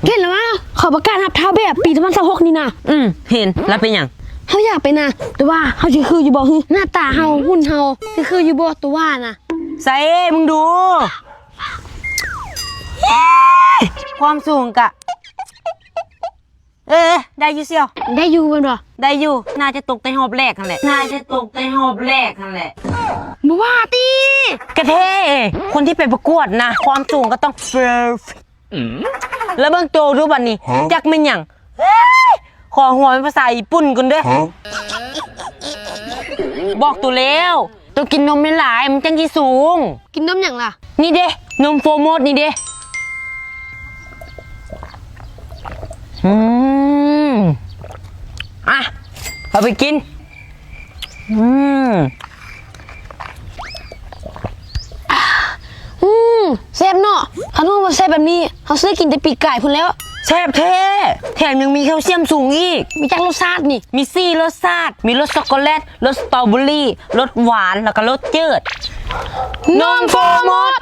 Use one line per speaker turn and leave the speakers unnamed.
เห็นแล้วว่าเขาประกาศรับท้าแบบปี2026นี่นะ
เห็นแล้วเป็นอย่าง
เขาอยากเป็นนะแต่ว่าเขาจะคืออยู่บ่หน้าตาเฮาหุ่นเฮาคืออยู่บ่ตัวว่านะ
ใส่มึงดูความสูงกะได้อยู่เสี่ยว
ได้อยู่กันบ่
ได้อยู่น่าจะตกในหอบแรกนั่นแหละ
บ่ว่าติ
กระเทคนที่ไปประกวดนะความสูงก็ต้องเฟิร์ฟแล้วเบิ่งโตรู้บัดนี้จักเป็นหยังขอหัวเป็นภาษาญี่ปุ่นกันเด้อบอกตัวแล้วตัวกินนมไม่หลายมันจังสิสูง
กินนมหยังล่ะ
นี่เด้นมโฟร์โมดนี่เด้อ่ะเอาไปกิน
แซ่บเนาะคันว่าบ่แซ่บแบบนี้เฮาซื้อกินแต่ปีกไก่พุ่นแล้ว
แซ่บแท้แถมยังมีแคลเซียมสูงอีก
มีจักรสชาตินี่
มี4 รสชาติมีรสช็อกโกแลตรสสตรอเบอรี่รสหวานแล้วก็รสจืดนมโฟร์โมด